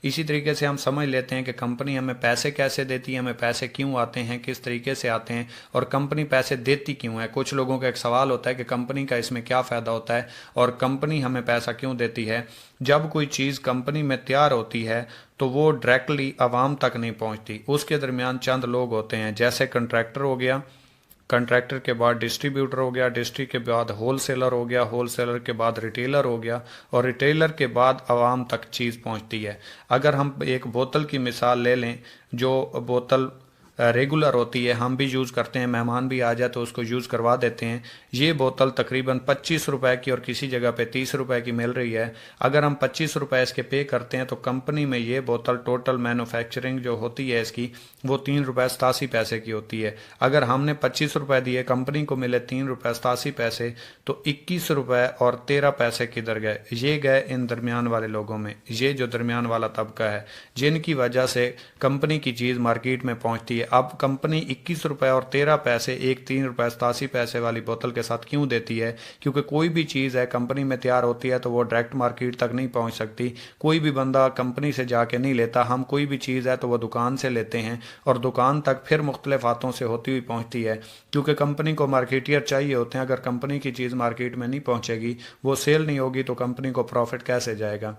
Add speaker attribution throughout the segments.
Speaker 1: इसी तरीके से हम समझ लेते हैं कि कंपनी हमें पैसे कैसे देती है, हमें पैसे क्यों आते हैं, किस तरीके से आते हैं, और कंपनी पैसे देती क्यों है। कुछ लोगों का एक सवाल होता है कि कंपनी का इसमें क्या फ़ायदा होता है और कंपनी हमें पैसा क्यों देती है। जब कोई चीज़ कंपनी में तैयार होती है तो वो डायरेक्टली आवाम तक नहीं पहुंचती, उसके दरमियान चंद लोग होते हैं, जैसे कंट्रैक्टर हो गया, कंट्रैक्टर के बाद डिस्ट्रीब्यूटर हो गया, डिस्ट्री के बाद होल सेलर हो गया, होल सेलर के बाद रिटेलर हो गया, और रिटेलर के बाद आवाम तक चीज़ पहुंचती है। अगर हम एक बोतल की मिसाल ले लें, जो बोतल रेगुलर होती है, हम भी यूज़ करते हैं, मेहमान भी आ जाए तो उसको यूज़ करवा देते हैं। ये बोतल तकरीबन 25 रुपए की और किसी जगह पे 30 रुपए की मिल रही है। अगर हम 25 रुपए इसके पे करते हैं तो कंपनी में ये बोतल टोटल मैन्युफैक्चरिंग जो होती है इसकी, वो 3 रुपए 87 पैसे की होती है। अगर हमने 25 रुपए दिए, कंपनी को मिले 3 रुपए 87 पैसे, तो 21 रुपए और 13 पैसे किधर गए? ये गए इन दरमियान वाले लोगों में। ये जो दरमियान वाला तबका है, जिनकी वजह से कंपनी की चीज़ मार्केट में पहुंचती है। अब कंपनी 21 रुपए और 13 पैसे एक 3 रुपए 87 पैसे वाली बोतल के साथ क्यों देती है? क्योंकि कोई भी चीज़ है कंपनी में तैयार होती है तो वो डायरेक्ट मार्केट तक नहीं पहुंच सकती। कोई भी बंदा कंपनी से जाके नहीं लेता। हम कोई भी चीज़ है तो वो दुकान से लेते हैं, और दुकान तक फिर मुख्तलिफ हाथों से होती हुई पहुंचती है, क्योंकि कंपनी को मार्केटियर चाहिए होते हैं। अगर कंपनी की चीज़ मार्केट में नहीं पहुंचेगी, वो सेल नहीं होगी, तो कंपनी को प्रॉफिट कैसे जाएगा?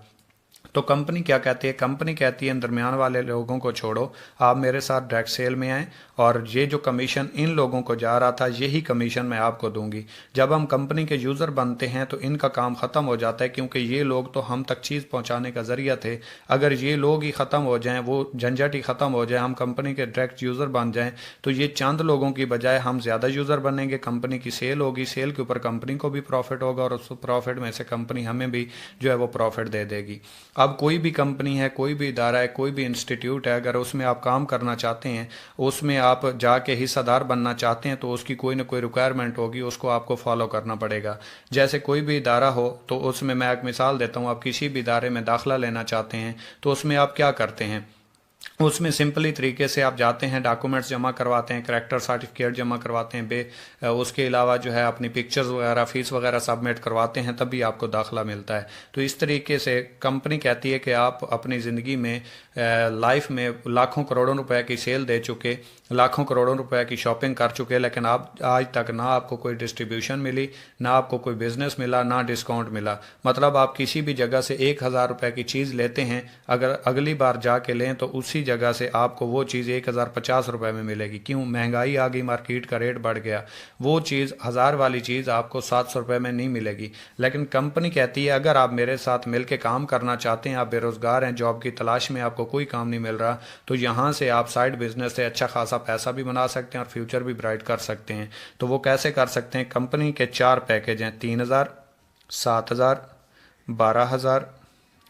Speaker 1: तो कंपनी क्या कहती है? कंपनी कहती है इन दरमियान वाले लोगों को छोड़ो, आप मेरे साथ डायरेक्ट सेल में आएँ, और ये जो कमीशन इन लोगों को जा रहा था, यही कमीशन मैं आपको दूंगी। जब हम कंपनी के यूज़र बनते हैं तो इनका काम ख़त्म हो जाता है, क्योंकि ये लोग तो हम तक चीज़ पहुंचाने का ज़रिया थे। अगर ये लोग ही ख़त्म हो जाएं, वो झंझट ही ख़त्म हो जाए, हम कंपनी के डायरेक्ट यूज़र बन जाएं, तो ये चंद लोगों की बजाय हम ज़्यादा यूज़र बनेंगे, कंपनी की सेल होगी, सेल के ऊपर कंपनी को भी प्रॉफिट होगा, और उस प्रॉफिट में से कंपनी हमें भी जो है वो प्रॉफिट दे देगी। अब कोई भी कंपनी है, कोई भी इदारा है, कोई भी इंस्टीट्यूट है, अगर उसमें आप काम करना चाहते हैं, उसमें आप जाके हिस्सेदार बनना चाहते हैं, तो उसकी कोई ना कोई रिक्वायरमेंट होगी, उसको आपको फॉलो करना पड़ेगा। जैसे कोई भी इदारा हो तो उसमें मैं एक मिसाल देता हूँ, आप किसी भी इदारे में दाखिला लेना चाहते हैं तो उसमें आप क्या करते हैं? उसमें सिंपली तरीके से आप जाते हैं, डॉक्यूमेंट्स जमा करवाते हैं, करैक्टर सर्टिफिकेट जमा करवाते हैं, उसके अलावा जो है अपनी पिक्चर्स वगैरह, फीस वगैरह सबमिट करवाते हैं, तभी आपको दाखिला मिलता है। तो इस तरीके से कंपनी कहती है कि आप अपनी ज़िंदगी में लाइफ में लाखों करोड़ों रुपए की सेल दे चुके, लाखों करोड़ों रुपए की शॉपिंग कर चुके, लेकिन आप आज तक ना आपको कोई डिस्ट्रीब्यूशन मिली, ना आपको कोई बिजनेस मिला, ना डिस्काउंट मिला। मतलब आप किसी भी जगह से 1,000 रुपए की चीज़ लेते हैं, अगर अगली बार जाके लें तो उसी जगह से आपको वो चीज़ 1,050 रुपए में मिलेगी। क्यों? महंगाई आ गई, मार्केट का रेट बढ़ गया, वो चीज़ 1,000 वाली चीज़ आपको 700 रुपए में नहीं मिलेगी। लेकिन कंपनी कहती है अगर आप मेरे साथ मिल के काम करना चाहते हैं, आप बेरोज़गार हैं, जॉब की तलाश में, आपको कोई काम नहीं मिल रहा, तो यहाँ से आप साइड बिजनेस से अच्छा खासा पैसा भी बना सकते हैं और फ्यूचर भी ब्राइट कर सकते हैं। तो वो कैसे कर सकते हैं? कंपनी के 4 पैकेज हैं, 3,000, 7,000, 12,000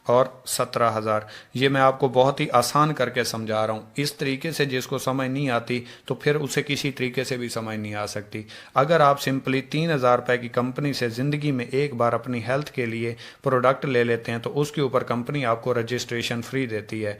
Speaker 1: और 17,000। ये मैं आपको बहुत ही आसान करके समझा रहा हूँ। इस तरीके से जिसको समझ नहीं आती तो फिर उसे किसी तरीके से भी समझ नहीं आ सकती। अगर आप सिंपली 3,000 रुपए की कंपनी से ज़िंदगी में एक बार अपनी हेल्थ के लिए प्रोडक्ट ले लेते हैं तो उसके ऊपर कंपनी आपको रजिस्ट्रेशन फ्री देती है।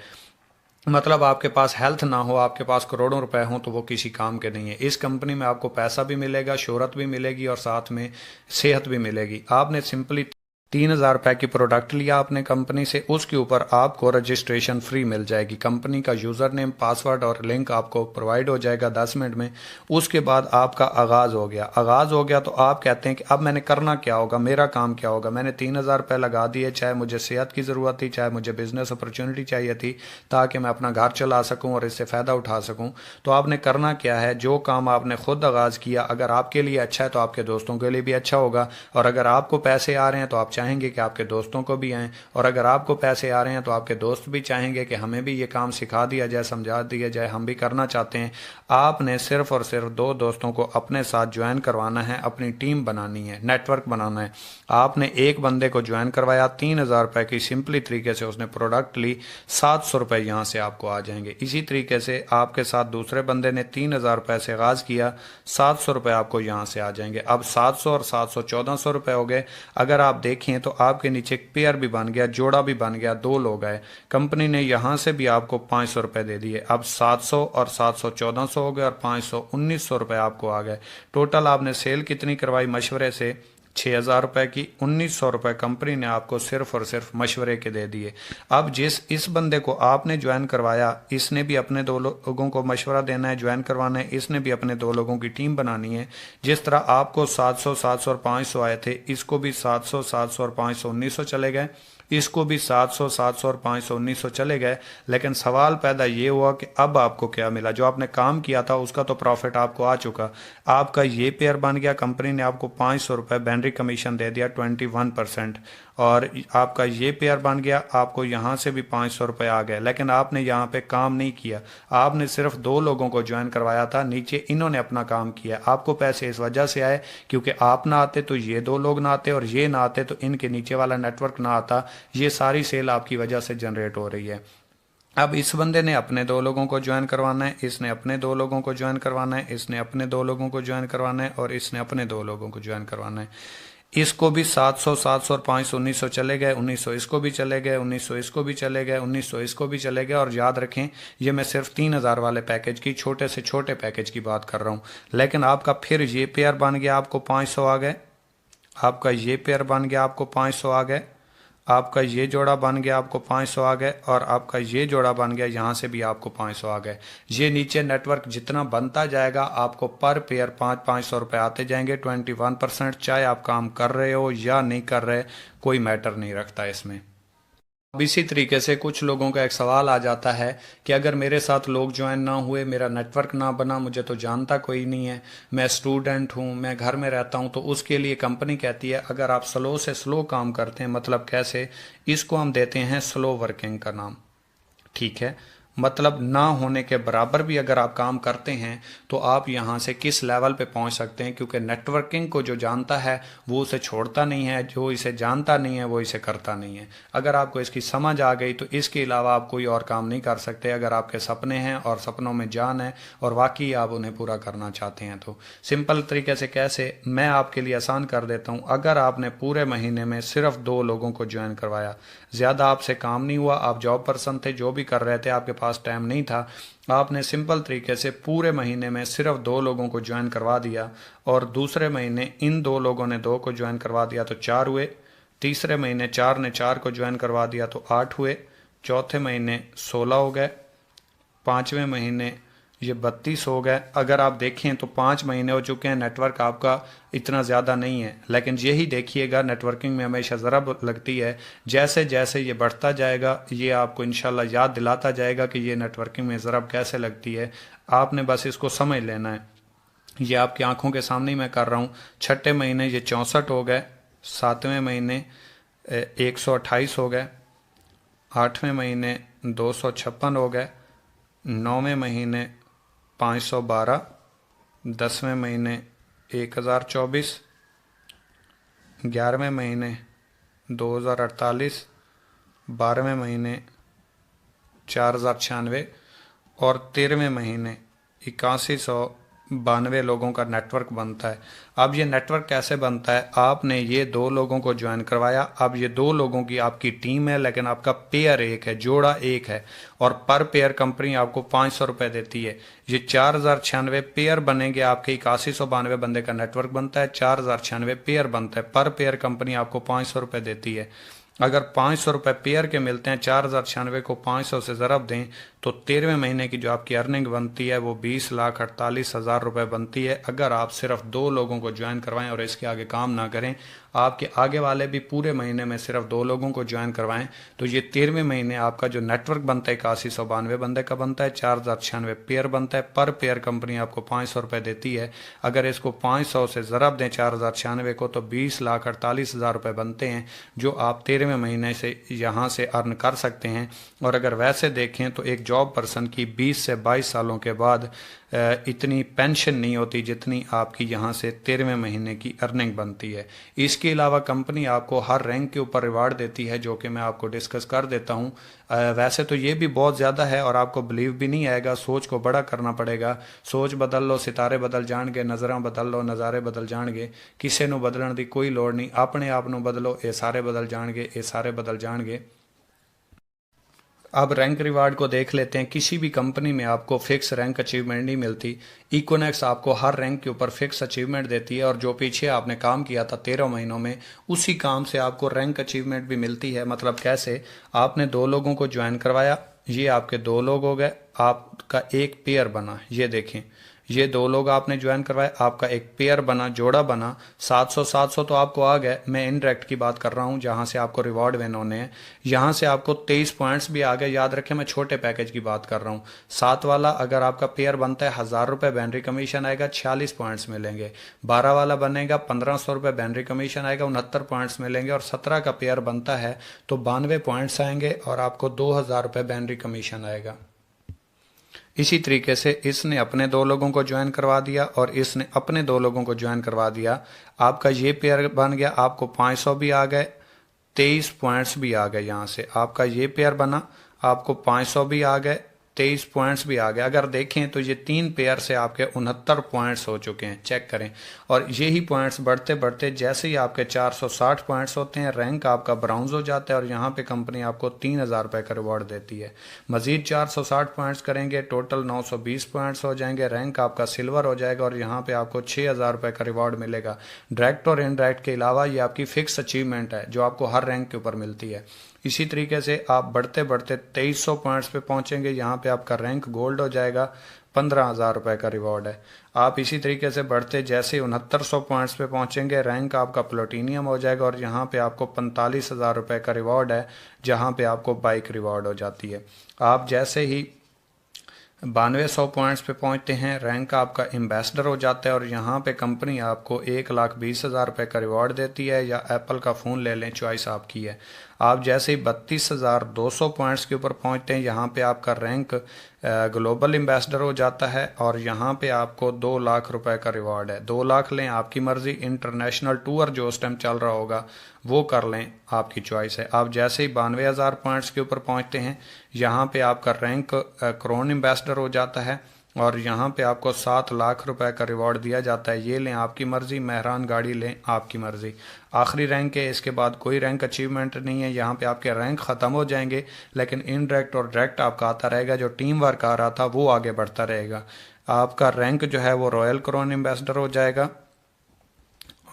Speaker 1: मतलब आपके पास हेल्थ ना हो, आपके पास करोड़ों रुपए हों, तो वो किसी काम के नहीं है। इस कंपनी में आपको पैसा भी मिलेगा, शोहरत भी मिलेगी, और साथ में सेहत भी मिलेगी। आपने सिंपली 3,000 रुपए की प्रोडक्ट लिया आपने कंपनी से, उसके ऊपर आपको रजिस्ट्रेशन फ्री मिल जाएगी। कंपनी का यूज़र नेम, पासवर्ड और लिंक आपको प्रोवाइड हो जाएगा 10 मिनट में। उसके बाद आपका आगाज़ हो गया। आगाज़ हो गया तो आप कहते हैं कि अब मैंने करना क्या होगा, मेरा काम क्या होगा? मैंने 3,000 रुपये लगा दिए, चाहे मुझे सेहत की ज़रूरत थी, चाहे मुझे बिज़नेस अपॉर्चुनिटी चाहिए थी ताकि मैं अपना घर चला सकूँ और इससे फ़ायदा उठा सकूँ। तो आपने करना क्या है? जो काम आपने खुद आगाज़ किया, अगर आपके लिए अच्छा है तो आपके दोस्तों के लिए भी अच्छा होगा, और अगर आपको पैसे आ रहे हैं तो आप चाहेंगे कि आपके दोस्तों को भी आएँ, और अगर आपको पैसे आ रहे हैं तो आपके दोस्त भी चाहेंगे कि हमें भी ये काम सिखा दिया जाए, समझा दिया जाए, हम भी करना चाहते हैं। आपने सिर्फ और सिर्फ 2 दोस्तों को अपने साथ ज्वाइन करवाना है, अपनी टीम बनानी है, नेटवर्क बनाना है। आपने एक बंदे को ज्वाइन करवाया, 3,000 रुपए की सिंपली तरीके से उसने प्रोडक्ट ली, 700 रुपये यहाँ से आपको आ जाएंगे। इसी तरीके से आपके साथ दूसरे बंदे ने 3,000 रुपये से आगाज़ किया, 700 रुपये आपको यहाँ से आ जाएंगे। अब 700 और 700 1,400 रुपये हो गए। अगर आप देखें तो आपके नीचे एक पेयर भी बन गया, जोड़ा भी बन गया, 2 लोग आए। कंपनी ने यहाँ से भी आपको 500 रुपये दे दिए। अब 700 और 700 1,400 हो गए, और 500 1,900 रुपये आपको आ गए। टोटल आपने सेल कितनी करवाई मशवरे से? 6,000 रुपये की, 1,900 रुपये कंपनी ने आपको सिर्फ और सिर्फ मशवरे के दे दिए। अब इस बंदे को आपने ज्वाइन करवाया, इसने भी अपने 2 लोगों को मशवरा देना है, ज्वाइन करवाना है, इसने भी अपने 2 लोगों की टीम बनानी है। जिस तरह आपको 700 700 और 500 आए थे, इसको भी 700 700 और 500 1,900 चले गए, इसको भी 700 700 और 500 1,900 चले गए। लेकिन सवाल पैदा ये हुआ कि अब आपको क्या मिला? जो आपने काम किया था उसका तो प्रॉफिट आपको आ चुका, आपका ये पेयर बन गया, कंपनी ने आपको 500 रुपये बैनरी कमीशन दे दिया 21%, और आपका ये पेयर बन गया, आपको यहाँ से भी 500 रुपये आ गए। लेकिन आपने यहाँ पे काम नहीं किया, आपने सिर्फ 2 लोगों को ज्वाइन करवाया था, नीचे इन्होंने अपना काम किया। आपको पैसे इस वजह से आए क्योंकि आप ना आते तो ये 2 लोग ना आते, और ये ना आते तो इनके नीचे वाला नेटवर्क ना आता। ये सारी सेल आपकी वजह से जनरेट हो रही है। अब इस बंदे ने अपने 2 लोगों को ज्वाइन करवाना है, इसने अपने 2 लोगों को ज्वाइन करवाना है, इसने अपने 2 लोगों को ज्वाइन करवाना है, और इसने अपने 2 लोगों को ज्वाइन करवाना है। इसको भी 700 700 और 500 1,900 चले गए, 1,900 इसको भी चले गए, 1,900 इसको भी चले गए, 1,900 इसको भी चले गए। और याद रखें, ये मैं सिर्फ 3,000 वाले पैकेज की, छोटे से छोटे पैकेज की बात कर रहा हूँ। लेकिन आपका फिर ये पेयर बन गया, आपको 500 आ गए, आपका ये पेयर बन गया, आपको 500 आ गए, आपका ये जोड़ा बन गया, आपको 500 आ गए, और आपका ये जोड़ा बन गया, यहाँ से भी आपको 500 आ गए। ये नीचे नेटवर्क जितना बनता जाएगा आपको पर पेयर 500 रुपये आते जाएंगे, 21%। चाहे आप काम कर रहे हो या नहीं कर रहे, कोई मैटर नहीं रखता इसमें। अब इसी तरीके से कुछ लोगों का एक सवाल आ जाता है कि अगर मेरे साथ लोग ज्वाइन ना हुए, मेरा नेटवर्क ना बना, मुझे तो जानता कोई नहीं है, मैं स्टूडेंट हूँ, मैं घर में रहता हूँ, तो उसके लिए कंपनी कहती है अगर आप स्लो से स्लो काम करते हैं, मतलब कैसे, इसको हम देते हैं स्लो वर्किंग का नाम। ठीक है, मतलब ना होने के बराबर भी अगर आप काम करते हैं तो आप यहाँ से किस लेवल पे पहुँच सकते हैं, क्योंकि नेटवर्किंग को जो जानता है वो उसे छोड़ता नहीं है, जो इसे जानता नहीं है वो इसे करता नहीं है। अगर आपको इसकी समझ आ गई तो इसके अलावा आप कोई और काम नहीं कर सकते। अगर आपके सपने हैं और सपनों में जान है और वाकई आप उन्हें पूरा करना चाहते हैं तो सिंपल तरीके से कैसे, मैं आपके लिए आसान कर देता हूँ। अगर आपने पूरे महीने में सिर्फ 2 लोगों को ज्वाइन करवाया, ज़्यादा आपसे काम नहीं हुआ, आप जॉब पर्सन थे, जो भी कर रहे थे, आपके पास टाइम नहीं था, आपने सिंपल तरीके से पूरे महीने में सिर्फ 2 लोगों को ज्वाइन करवा दिया, और दूसरे महीने इन 2 लोगों ने 2 को ज्वाइन करवा दिया तो 4 हुए, तीसरे महीने 4 ने 4 को ज्वाइन करवा दिया तो 8 हुए, चौथे महीने 16 हो गए, पाँचवें महीने ये 32 हो गए। अगर आप देखें तो 5 महीने हो चुके हैं, नेटवर्क आपका इतना ज़्यादा नहीं है। लेकिन यही देखिएगा, नेटवर्किंग में हमेशा ज़रा लगती है, जैसे जैसे ये बढ़ता जाएगा ये आपको इंशाल्लाह याद दिलाता जाएगा कि ये नेटवर्किंग में ज़रा कैसे लगती है। आपने बस इसको समझ लेना है। ये आपकी आंखों के सामने ही मैं कर रहा हूँ। छठे महीने ये 64 हो गए, सातवें महीने 128 हो गए, आठवें महीने 256 हो गए, नौवें महीने 512, 10वें महीने 1024, 11वें महीने 2048, 12वें महीने 4096, और 13वें महीने 8192 लोगों का नेटवर्क बनता है। अब ये नेटवर्क कैसे बनता है, आपने ये 2 लोगों को ज्वाइन करवाया, अब ये 2 लोगों की आपकी टीम है, लेकिन आपका पेयर एक है, जोड़ा एक है, और पर पेयर कंपनी आपको 500 रुपये देती है। ये 4096 पेयर बनेंगे, आपके 8192 बंदे का नेटवर्क बनता है, 4096 पेयर बनता है, पर पेयर कंपनी आपको 500 रुपये देती है। अगर 500 रुपये पेयर के मिलते हैं, 4096 को 500 से ज़रब दें तो 13वें महीने की जो आपकी अर्निंग बनती है वो 20,48,000 रुपये बनती है। अगर आप सिर्फ 2 लोगों को ज्वाइन करवाएं और इसके आगे काम ना करें, आपके आगे वाले भी पूरे महीने में सिर्फ 2 लोगों को ज्वाइन करवाएं, तो ये 13वें महीने आपका जो नेटवर्क बनता है 8192 बंदे का बनता है, 4096 पेयर बनता है, पर पेयर कंपनी आपको 500 रुपये देती है। अगर इसको 500 से ज़रब दें 4096 को तो 20,48,000 रुपये बनते हैं, जो आप 13वें महीने से यहाँ से अर्न कर सकते हैं। और अगर वैसे देखें तो एक जॉब पर्सन की 20 से 22 सालों के बाद इतनी पेंशन नहीं होती जितनी आपकी यहाँ से 13वें महीने की अर्निंग बनती है। इसके अलावा कंपनी आपको हर रैंक के ऊपर रिवार्ड देती है, जो कि मैं आपको डिस्कस कर देता हूँ। वैसे तो ये भी बहुत ज़्यादा है और आपको बिलीव भी नहीं आएगा, सोच को बड़ा करना पड़ेगा। सोच बदल लो, सितारे बदल जाएंगे, नज़रां बदल लो, नज़ारे बदल जाएंगे। किसी ਨੂੰ बदलने की कोई लोड़ नहीं, अपने आप ਨੂੰ बदलो, ये सारे बदल जाएंगे, ये सारे बदल जाएंगे। अब रैंक रिवार्ड को देख लेते हैं। किसी भी कंपनी में आपको फिक्स रैंक अचीवमेंट नहीं मिलती। इकोनेक्स आपको हर रैंक के ऊपर फिक्स अचीवमेंट देती है और जो पीछे आपने काम किया था 13 महीनों में, उसी काम से आपको रैंक अचीवमेंट भी मिलती है। मतलब कैसे, आपने 2 लोगों को ज्वाइन करवाया, ये आपके 2 लोग हो गए, आपका एक पेयर बना। ये देखें, ये 2 लोग आपने ज्वाइन करवाए, आपका एक पेयर बना, जोड़ा बना। 700 तो आपको आ गए। मैं इनडायरेक्ट की बात कर रहा हूँ जहाँ से आपको रिवॉर्ड विन होने हैं। यहाँ से आपको 23 पॉइंट्स भी आ गए। याद रखें मैं छोटे पैकेज की बात कर रहा हूँ। 7 वाला अगर आपका पेयर बनता है 1000 रुपये बैनरी कमीशन आएगा, 46 पॉइंट्स मिलेंगे। 12 वाला बनेगा 1500 रुपये बैनरी कमीशन आएगा, 69 पॉइंट्स मिलेंगे। और 17 का पेयर बनता है तो 92 पॉइंट्स आएंगे और आपको 2000 रुपये बैनरी कमीशन आएगा। इसी तरीके से इसने अपने 2 लोगों को ज्वाइन करवा दिया और इसने अपने 2 लोगों को ज्वाइन करवा दिया। आपका ये पेयर बन गया, आपको 500 भी आ गए, 23 पॉइंट्स भी आ गए। यहाँ से आपका ये पेयर बना, आपको 500 भी आ गए, 23 पॉइंट्स भी आ गए। अगर देखें तो ये 3 पेयर से आपके 69 पॉइंट्स हो चुके हैं। चेक करें। और यही पॉइंट्स बढ़ते बढ़ते जैसे ही आपके 460 पॉइंट्स होते हैं, रैंक आपका ब्राउन्ज हो जाता है और यहाँ पे कंपनी आपको 3000 रुपये का रिवॉर्ड देती है। मजीद 460 पॉइंट्स करेंगे, टोटल 920 पॉइंट्स हो जाएंगे, रैंक आपका सिल्वर हो जाएगा और यहाँ पे आपको 6000 रुपये का रिवॉर्ड मिलेगा। डायरेक्ट और इनडायरेक्ट के अलावा ये आपकी फिक्स अचीवमेंट है जो आपको हर रैंक के ऊपर मिलती है। इसी तरीके से आप बढ़ते बढ़ते 2300 पॉइंट्स पे पहुंचेंगे। यहाँ पे आपका रैंक गोल्ड हो जाएगा, 15,000 रुपये का रिवॉर्ड है। आप इसी तरीके से बढ़ते जैसे 6900 पॉइंट्स पे पहुंचेंगे, रैंक आपका प्लेटिनियम हो जाएगा और यहाँ पे आपको 45,000 रुपये का रिवॉर्ड है, जहाँ पे आपको बाइक रिवॉर्ड हो जाती है। आप जैसे ही 9200 पॉइंट्स पे पहुंचते हैं, रैंक आपका एम्बेसडर हो जाता है और यहाँ पे कंपनी आपको 1,20,000 रुपये का रिवॉर्ड देती है, या एप्पल का फ़ोन ले लें, चॉइस आपकी है। आप जैसे ही 32,200 पॉइंट्स के ऊपर पहुंचते हैं, यहाँ पे आपका रैंक ग्लोबल एम्बेसडर हो जाता है और यहाँ पे आपको 2 लाख रुपए का रिवॉर्ड है। 2 लाख लें, आपकी मर्जी। इंटरनेशनल टूर जो उस टाइम चल रहा होगा वो कर लें, आपकी चॉइस है। आप जैसे ही 92,000 पॉइंट्स के ऊपर पहुँचते हैं, यहाँ पे आपका रैंक क्रोन एम्बेसडर हो जाता है और यहाँ पे आपको 7 लाख रुपए का रिवॉर्ड दिया जाता है। ये लें, आपकी मर्ज़ी। मेहरान गाड़ी लें, आपकी मर्ज़ी। आखिरी रैंक है, इसके बाद कोई रैंक अचीवमेंट नहीं है। यहाँ पे आपके रैंक ख़त्म हो जाएंगे, लेकिन इनडायरेक्ट और डायरेक्ट आपका आता रहेगा। जो टीम वर्क आ रहा था वो आगे बढ़ता रहेगा। आपका रैंक जो है वो रॉयल क्राउन एम्बेसडर हो जाएगा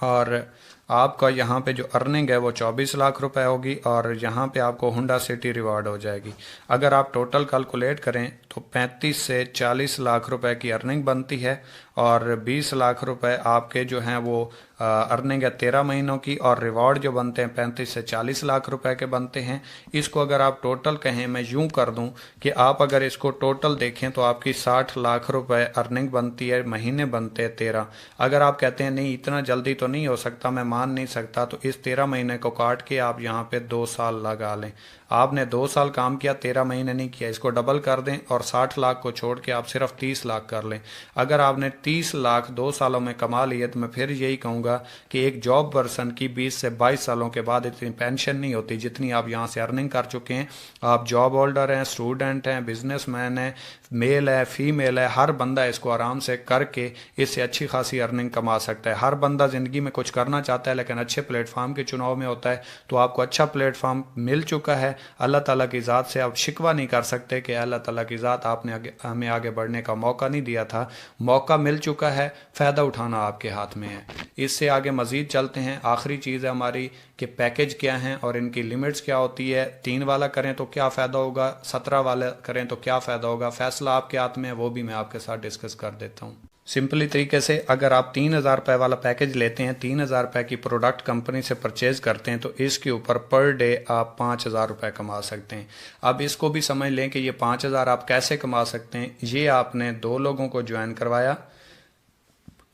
Speaker 1: और आपका यहाँ पे जो अर्निंग है वो 24 लाख रुपए होगी और यहाँ पे आपको हुंडा सिटी रिवार्ड हो जाएगी। अगर आप टोटल कैलकुलेट करें तो 35 से 40 लाख रुपए की अर्निंग बनती है और 20 लाख रुपए आपके जो हैं वो अर्निंग है 13 महीनों की, और रिवॉर्ड जो बनते हैं 35 से 40 लाख रुपए के बनते हैं। इसको अगर आप टोटल कहें, मैं यूं कर दूं कि आप अगर इसको टोटल देखें तो आपकी 60 लाख रुपए अर्निंग बनती है, महीने बनते हैं 13। अगर आप कहते हैं नहीं इतना जल्दी तो नहीं हो सकता, मैं मान नहीं सकता, तो इस 13 महीने को काट के आप यहाँ पे 2 साल लगा लें। आपने 2 साल काम किया, 13 महीने नहीं किया, इसको डबल कर दें और 60 लाख को छोड़ के आप सिर्फ 30 लाख कर लें। अगर आपने 30 लाख 2 सालों में कमा लिए तो मैं फिर यही कहूँगा कि एक जॉब पर्सन की 20 से 22 सालों के बाद इतनी पेंशन नहीं होती जितनी आप यहाँ से अर्निंग कर चुके हैं। आप जॉब होल्डर हैं, स्टूडेंट हैं, बिजनेसमैन हैं, मेल है, फीमेल है, हर बंदा इसको आराम से करके इससे अच्छी खासी अर्निंग कमा सकता है। हर बंदा ज़िंदगी में कुछ करना चाहता है लेकिन अच्छे प्लेटफॉर्म के चुनाव में होता है। तो आपको अच्छा प्लेटफॉर्म मिल चुका है। अल्लाह ताला की ज़ात से आप शिकवा नहीं कर सकते कि अल्लाह ताला की ज़ात आपने हमें आगे बढ़ने का मौका नहीं दिया था। मौका मिल चुका है, फ़ायदा उठाना आपके हाथ में है। इससे आगे मज़ीद चलते हैं। आखिरी चीज़ है हमारी कि पैकेज क्या हैं और इनकी लिमिट्स क्या होती है। 3 वाला करें तो क्या फ़ायदा होगा, 17 वाला करें तो क्या फ़ायदा होगा, फैसला आपके हाथ में है, वो भी मैं आपके साथ डिस्कस कर देता हूँ। सिंपली तरीके से अगर आप 3000 रुपये वाला पैकेज लेते हैं, 3000 रुपये की प्रोडक्ट कंपनी से परचेज करते हैं, तो इसके ऊपर पर डे आप 5000 रुपये कमा सकते हैं। अब इसको भी समझ लें कि ये 5000 आप कैसे कमा सकते हैं। ये आपने 2 लोगों को ज्वाइन करवाया,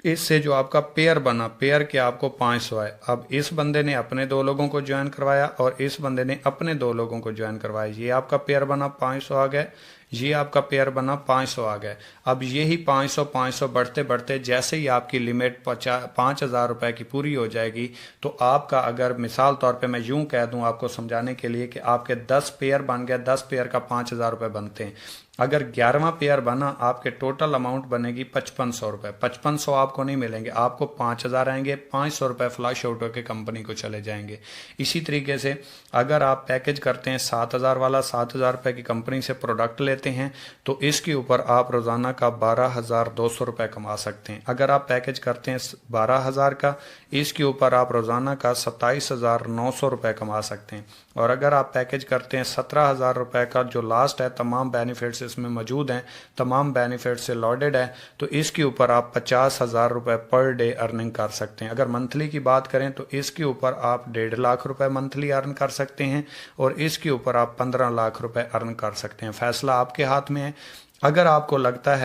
Speaker 1: इससे जो आपका पेयर बना, पेयर के आपको 500 आए। अब इस बंदे ने अपने 2 लोगों को ज्वाइन करवाया और इस बंदे ने अपने 2 लोगों को ज्वाइन करवाया, ये आपका पेयर बना, 500 आ गए। یہ آپ کا پیئر بنا 500 آ گئے. اب یہی 500 بڑھتے بڑھتے جیسے ہی آپ کی لمٹ 5,000 روپے کی پوری ہو جائے گی تو آپ کا اگر مثال طور پہ میں یوں کہہ دوں آپ کو سمجھانے کے لیے کہ آپ کے 10 پیئر بن گئے، 10 پیئر کا 5,000 روپے بنتے ہیں. اگر 11واں پیئر بنا آپ کے ٹوٹل اماؤنٹ بنے گی 5,500 روپے. 5,500 آپ کو نہیں ملیں گے، آپ کو 5,000 آئیں گے، 500 روپے فلاش آؤٹ ہو کے کمپنی کو چلے جائیں گے. اسی طریقے سے اگر آپ پیکج کرتے ہیں 7,000 والا، 7,000 روپے کی کمپنی سے پروڈکٹ لیتے ہیں تو اس کے اوپر آپ روزانہ کا 12,200 روپے کما سکتے ہیں. اگر آپ پیکج کرتے ہیں 12,000 کا، اس کے اوپر آپ روزانہ کا 27,900 روپے کما سکتے ہیں. اور اگر آپ پیکج کرتے ہیں 17,000 روپے کا، جو لاسٹ ہے، تمام بینیفٹس اس میں موجود ہیں، تمام بینیفٹ سے لوڈڈ ہے، تو اس کے اوپر آپ 50,000 روپے پر ڈے ارننگ کر سکتے ہیں. اگر منتھلی کی بات کریں تو اس کے اوپر آپ 1.5 لاکھ روپے منتھلی ارن کر سکتے ہیں، اور اس کے اوپر آپ 15 لاکھ روپے ارن کر سکتے ہیں. فیصلہ آپ کے ہاتھ میں ہے. اگر آپ کو لگتا ہے